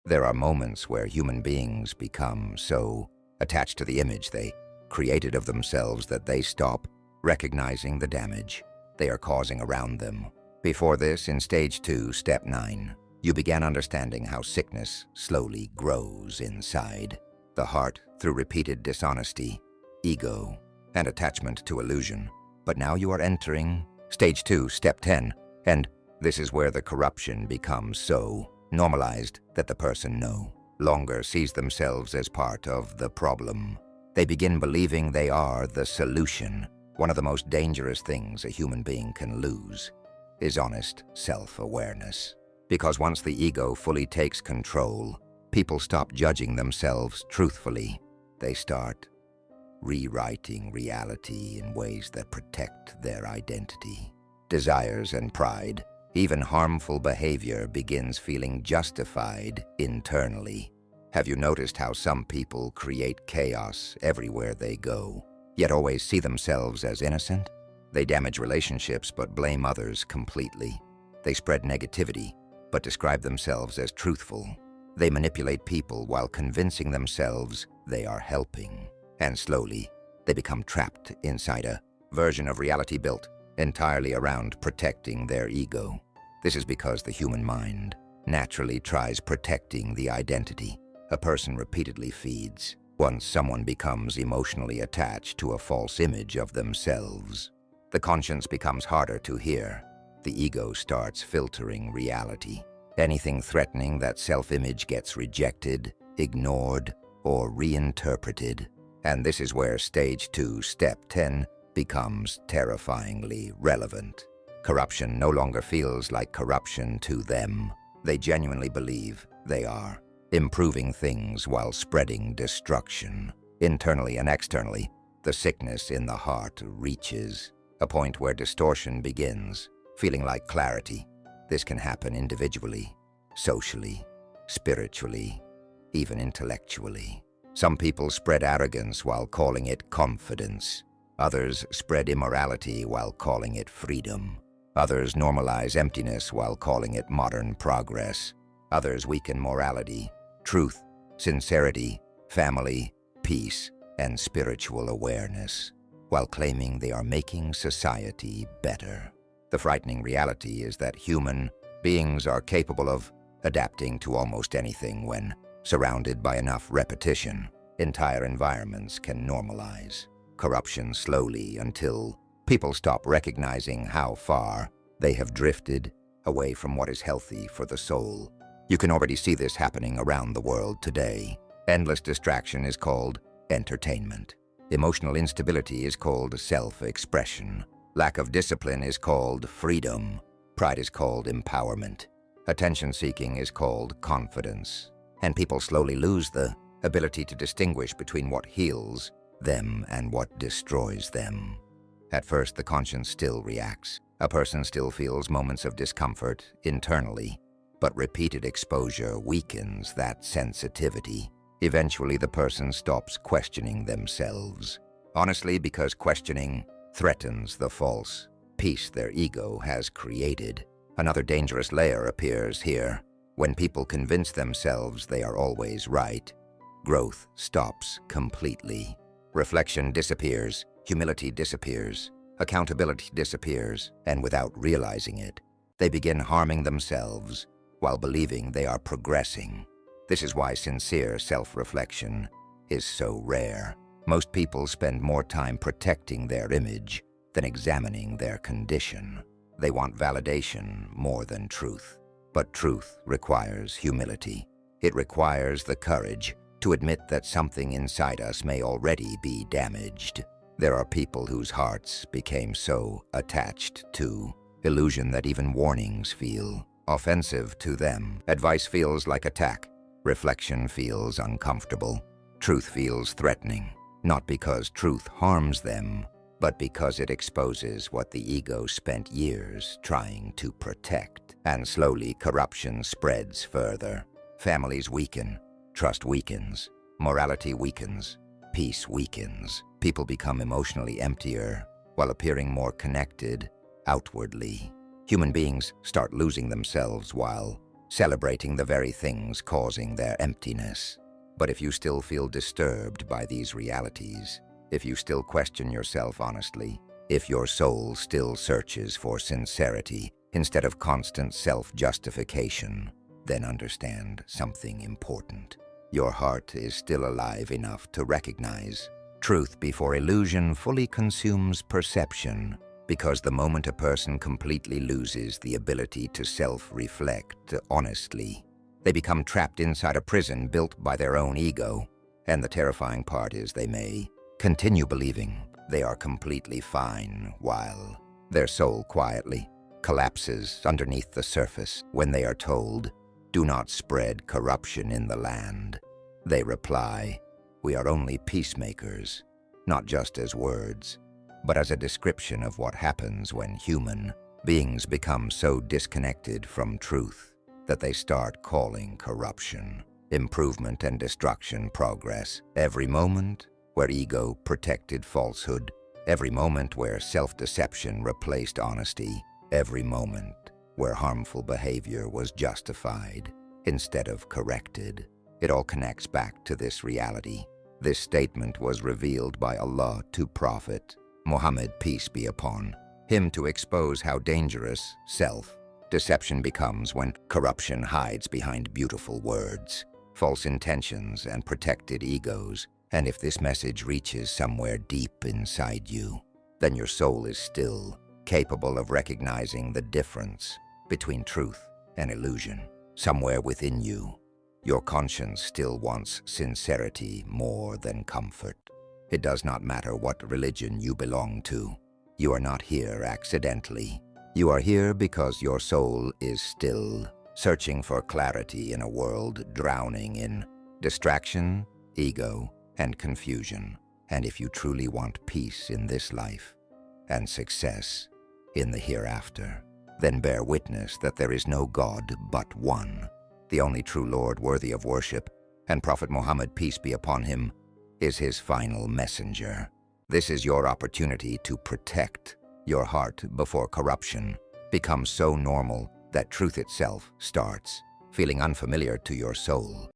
There are moments where human beings become so attached to the image they created of themselves that they stop recognizing the damage they are causing around them. Before this, in stage 2, step 9, you began understanding how sickness slowly grows inside the heart through repeated dishonesty, ego, and attachment to illusion. But now you are entering stage 2, step 10, and this is where the corruption becomes so normalized that the person no longer sees themselves as part of the problem. They begin believing they are the solution. One of the most dangerous things a human being can lose is honest self-awareness. Because once the ego fully takes control, people stop judging themselves truthfully. They start rewriting reality in ways that protect their identity. Desires and pride, even harmful behavior, begins feeling justified internally. Have you noticed how some people create chaos everywhere they go, yet always see themselves as innocent? They damage relationships but blame others completely. They spread negativity but describe themselves as truthful. They manipulate people while convincing themselves they are helping. And slowly, they become trapped inside a version of reality built entirely around protecting their ego. This is because the human mind naturally tries protecting the identity a person repeatedly feeds. Once someone becomes emotionally attached to a false image of themselves, the conscience becomes harder to hear. The ego starts filtering reality. Anything threatening that self-image gets rejected, ignored, or reinterpreted. And this is where stage 2, step 10 becomes terrifyingly relevant. Corruption no longer feels like corruption to them. They genuinely believe they are improving things while spreading destruction. Internally and externally, the sickness in the heart reaches a point where distortion begins, feeling like clarity. This can happen individually, socially, spiritually, even intellectually. Some people spread arrogance while calling it confidence. Others spread immorality while calling it freedom. Others normalize emptiness while calling it modern progress. Others weaken morality, truth, sincerity, family, peace, and spiritual awareness, while claiming they are making society better. The frightening reality is that human beings are capable of adapting to almost anything when surrounded by enough repetition. Entire environments can normalize corruption slowly until people stop recognizing how far they have drifted away from what is healthy for the soul. You can already see this happening around the world today. Endless distraction is called entertainment. Emotional instability is called self-expression. Lack of discipline is called freedom. Pride is called empowerment. Attention-seeking is called confidence. And people slowly lose the ability to distinguish between what heals them and what destroys them. At first, the conscience still reacts. A person still feels moments of discomfort internally, but repeated exposure weakens that sensitivity. Eventually, the person stops questioning themselves. Honestly, because questioning threatens the false peace their ego has created. Another dangerous layer appears here. When people convince themselves they are always right, growth stops completely. Reflection disappears, humility disappears, accountability disappears, and without realizing it, they begin harming themselves while believing they are progressing. This is why sincere self-reflection is so rare. Most people spend more time protecting their image than examining their condition. They want validation more than truth. But truth requires humility. It requires the courage to admit that something inside us may already be damaged. There are people whose hearts became so attached to illusion that even warnings feel offensive to them. Advice feels like attack. Reflection feels uncomfortable. Truth feels threatening. Not because truth harms them, but because it exposes what the ego spent years trying to protect. And slowly, corruption spreads further. Families weaken, trust weakens, morality weakens, peace weakens. People become emotionally emptier while appearing more connected outwardly. Human beings start losing themselves while celebrating the very things causing their emptiness. But if you still feel disturbed by these realities, if you still question yourself honestly, if your soul still searches for sincerity instead of constant self-justification, then understand something important. Your heart is still alive enough to recognize truth before illusion fully consumes perception, because the moment a person completely loses the ability to self-reflect honestly, they become trapped inside a prison built by their own ego. And the terrifying part is they may continue believing they are completely fine while their soul quietly collapses underneath the surface when they are told, "Do not spread corruption in the land." They reply, "We are only peacemakers," not just as words, but as a description of what happens when human beings become so disconnected from truth that they start calling corruption, improvement, and destruction progress. Every moment where ego protected falsehood, every moment where self-deception replaced honesty, every moment where harmful behavior was justified instead of corrected. It all connects back to this reality. This statement was revealed by Allah to Prophet Muhammad, peace be upon him, to expose how dangerous self-deception becomes when corruption hides behind beautiful words, false intentions, and protected egos. And if this message reaches somewhere deep inside you, then your soul is still capable of recognizing the difference between truth and illusion. Somewhere within you, your conscience still wants sincerity more than comfort. It does not matter what religion you belong to. You are not here accidentally. You are here because your soul is still searching for clarity in a world drowning in distraction, ego, and confusion. And if you truly want peace in this life and success in the hereafter, then bear witness that there is no God but one, the only true Lord worthy of worship, and Prophet Muhammad, peace be upon him, is his final messenger. This is your opportunity to protect your heart before corruption becomes so normal that truth itself starts feeling unfamiliar to your soul.